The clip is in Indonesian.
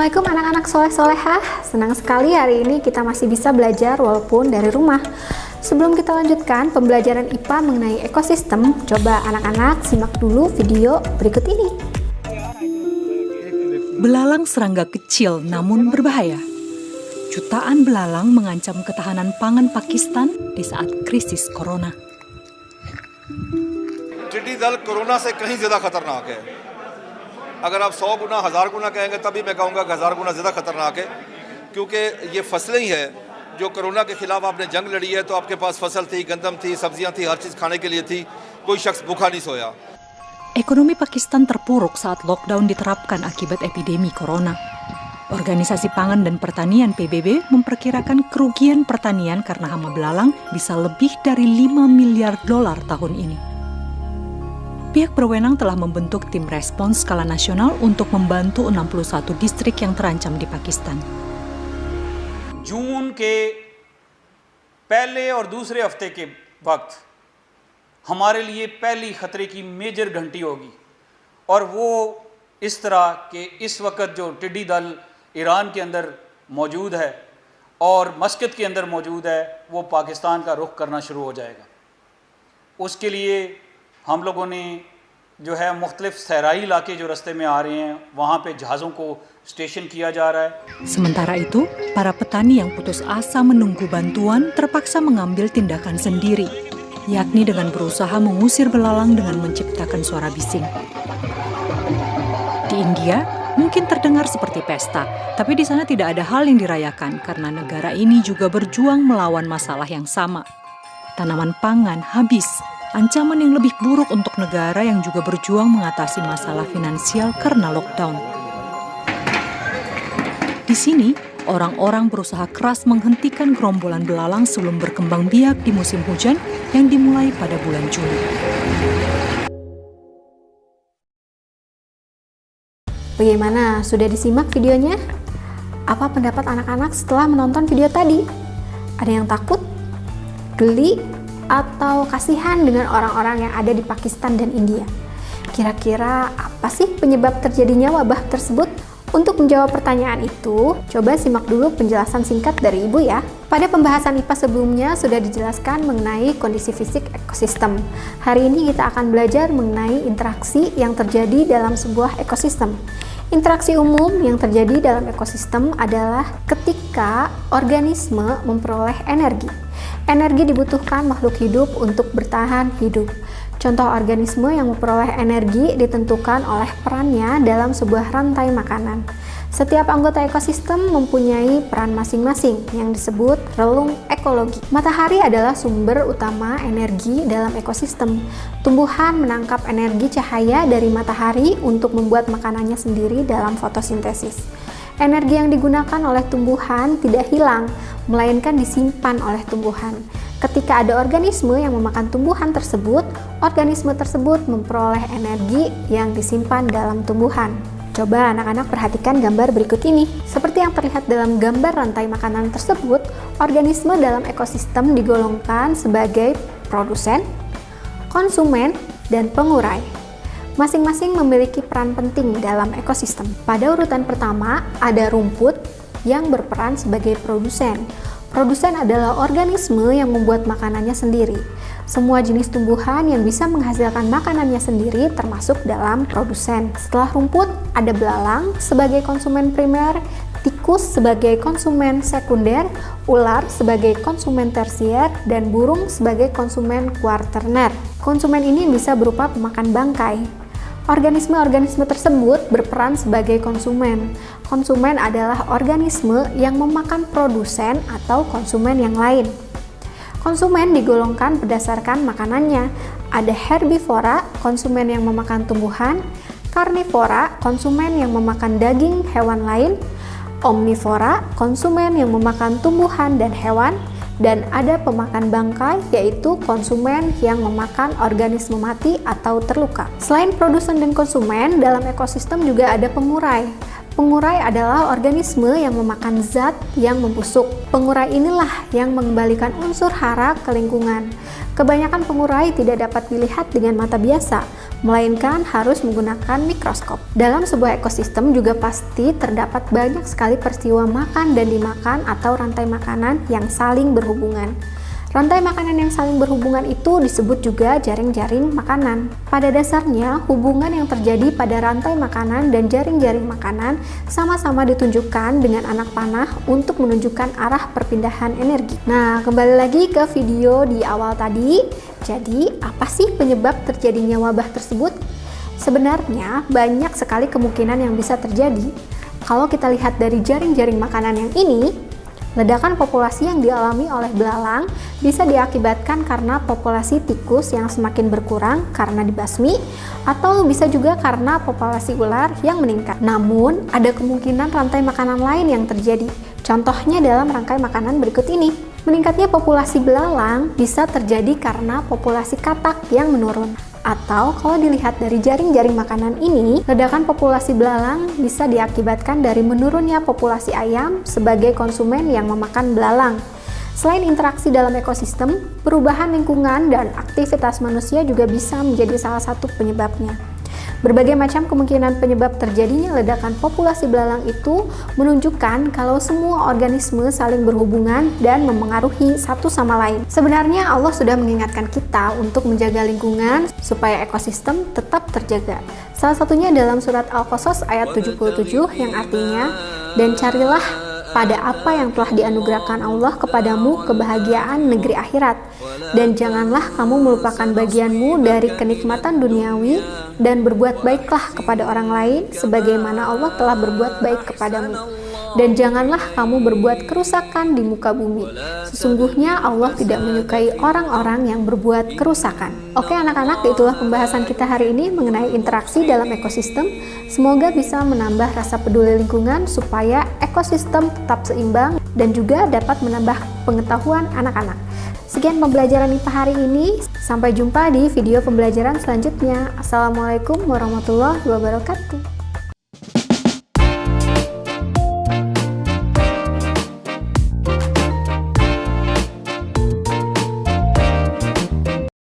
Assalamualaikum anak-anak soleh-solehah. Senang sekali hari ini kita masih bisa belajar walaupun dari rumah. Sebelum kita lanjutkan pembelajaran IPA mengenai ekosistem, coba anak-anak simak dulu video berikut ini. Belalang serangga kecil namun berbahaya. Jutaan belalang mengancam ketahanan pangan Pakistan di saat krisis corona. टिड्डी दल कोरोना से कहीं ज़्यादा खतरनाक है। अगर आप 100 गुना 1000 गुना कहेंगे तभी मैं कहूँगा 1000 गुना ज़्यादा खतरनाक है, क्योंकि ये फसलें ही है जो कोरोना के खिलाफ आपने जंग लड़ी है। तो आपके पास फसल थी, गंदम थी, सब्जियां थी, हर चीज़ खाने के लिए थी, कोई शख्स भूखा नहीं सोया। Ekonomi Pakistan terpuruk saat lockdown diterapkan akibat epidemi corona. Organisasi Pangan dan Pertanian PBB memperkirakan kerugian pertanian karena hama belalang bisa lebih dari 5 miliar dolar tahun ini. Pihak berwenang telah membentuk tim respons skala nasional untuk membantu 61 distrik yang terancam di Pakistan. जून के पहले और दूसरे हफ्ते के वक्त हमारे लिए पहली खतरे की मेजर घंटी होगी, और वो इस तरह के इस वक्त जो टिड्डी दल ईरान के अंदर मौजूद है और मस्कत के अंदर मौजूद है, वो पाकिस्तान का रुख करना शुरू हो जाएगा। उसके लिए हम लोगों ने जो है मुख्तलिफ सहराई इलाके जो रास्ते में आ रहे हैं वहाँ पे जहाज़ों को स्टेशन किया जा रहा है। Sementara itu, para petani yang putus asa menunggu bantuan terpaksa mengambil tindakan sendiri, yakni dengan berusaha mengusir belalang dengan menciptakan suara bising. Di India, mungkin terdengar seperti pesta, tapi di sana tidak ada hal yang dirayakan karena negara ini juga berjuang melawan masalah yang sama. Tanaman pangan habis, ancaman yang lebih buruk untuk negara yang juga berjuang mengatasi masalah finansial karena lockdown. Di sini, orang-orang berusaha keras menghentikan gerombolan belalang sebelum berkembang biak di musim hujan yang dimulai pada bulan Juni. Bagaimana? Sudah disimak videonya? Apa pendapat anak-anak setelah menonton video tadi? Ada yang takut? Geli? Atau kasihan dengan orang-orang yang ada di Pakistan dan India? Kira-kira apa sih penyebab terjadinya wabah tersebut? Untuk menjawab pertanyaan itu, coba simak dulu penjelasan singkat dari Ibu ya. Pada pembahasan IPA sebelumnya sudah dijelaskan mengenai kondisi fisik ekosistem. Hari ini kita akan belajar mengenai interaksi yang terjadi dalam sebuah ekosistem. Interaksi umum yang terjadi dalam ekosistem adalah ketika organisme memperoleh energi. Energi dibutuhkan makhluk hidup untuk bertahan hidup. Contoh organisme yang memperoleh energi ditentukan oleh perannya dalam sebuah rantai makanan. Setiap anggota ekosistem mempunyai peran masing-masing yang disebut relung ekologi. Matahari adalah sumber utama energi dalam ekosistem. Tumbuhan menangkap energi cahaya dari matahari untuk membuat makanannya sendiri dalam fotosintesis. Energi yang digunakan oleh tumbuhan tidak hilang, melainkan disimpan oleh tumbuhan. Ketika ada organisme yang memakan tumbuhan tersebut, organisme tersebut memperoleh energi yang disimpan dalam tumbuhan. Coba anak-anak perhatikan gambar berikut ini. Seperti yang terlihat dalam gambar rantai makanan tersebut, organisme dalam ekosistem digolongkan sebagai produsen, konsumen, dan pengurai. Masing-masing memiliki peran penting dalam ekosistem. Pada urutan pertama, ada rumput yang berperan sebagai produsen. Produsen adalah organisme yang membuat makanannya sendiri. Semua jenis tumbuhan yang bisa menghasilkan makanannya sendiri termasuk dalam produsen. Setelah rumput, ada belalang sebagai konsumen primer, tikus sebagai konsumen sekunder, ular sebagai konsumen tersier, dan burung sebagai konsumen kuarterner. Konsumen ini bisa berupa pemakan bangkai. Organisme-organisme tersebut berperan sebagai konsumen. Konsumen adalah organisme yang memakan produsen atau konsumen yang lain. Konsumen digolongkan berdasarkan makanannya. Ada herbivora, konsumen yang memakan tumbuhan, karnivora, konsumen yang memakan daging hewan lain, omnivora, konsumen yang memakan tumbuhan dan hewan, dan ada pemakan bangkai, yaitu konsumen yang memakan organisme mati atau terluka. Selain produsen dan konsumen, dalam ekosistem juga ada pengurai. Pengurai adalah organisme yang memakan zat yang membusuk. Pengurai inilah yang mengembalikan unsur hara ke lingkungan. Kebanyakan pengurai tidak dapat dilihat dengan mata biasa. melainkan harus menggunakan mikroskop. Dalam sebuah ekosistem juga pasti terdapat banyak sekali peristiwa makan dan dimakan atau rantai makanan yang saling berhubungan. Rantai makanan yang saling berhubungan itu disebut juga jaring-jaring makanan. Pada dasarnya, hubungan yang terjadi pada rantai makanan dan jaring-jaring makanan sama-sama ditunjukkan dengan anak panah untuk menunjukkan arah perpindahan energi. Nah, kembali lagi ke video di awal tadi. Jadi, apa sih penyebab terjadinya wabah tersebut? Sebenarnya, banyak sekali kemungkinan yang bisa terjadi. Kalau kita lihat dari jaring-jaring makanan yang ini, ledakan populasi yang dialami oleh belalang bisa diakibatkan karena populasi tikus yang semakin berkurang karena dibasmi, atau bisa juga karena populasi ular yang meningkat. Namun, ada kemungkinan rantai makanan lain yang terjadi. Contohnya dalam rangkai makanan berikut ini. Meningkatnya populasi belalang bisa terjadi karena populasi katak yang menurun. Atau kalau dilihat dari jaring-jaring makanan ini, ledakan populasi belalang bisa diakibatkan dari menurunnya populasi ayam sebagai konsumen yang memakan belalang. Selain interaksi dalam ekosistem, perubahan lingkungan dan aktivitas manusia juga bisa menjadi salah satu penyebabnya. Berbagai macam kemungkinan penyebab terjadinya ledakan populasi belalang itu menunjukkan kalau semua organisme saling berhubungan dan memengaruhi satu sama lain. Sebenarnya Allah sudah mengingatkan kita untuk menjaga lingkungan supaya ekosistem tetap terjaga. Salah satunya dalam surat Al-Qasas ayat 77 yang artinya, "Dan carilah pada apa yang telah dianugerahkan Allah kepadamu kebahagiaan negeri akhirat, dan janganlah kamu melupakan bagianmu dari kenikmatan duniawi, dan berbuat baiklah kepada orang lain sebagaimana Allah telah berbuat baik kepadamu, dan janganlah kamu berbuat kerusakan di muka bumi. Sesungguhnya Allah tidak menyukai orang-orang yang berbuat kerusakan." Oke anak-anak, itulah pembahasan kita hari ini mengenai interaksi dalam ekosistem. Semoga bisa menambah rasa peduli lingkungan supaya ekosistem tetap seimbang dan juga dapat menambah pengetahuan anak-anak. Sekian pembelajaran IPA hari ini. Sampai jumpa di video pembelajaran selanjutnya. Assalamualaikum warahmatullahi wabarakatuh.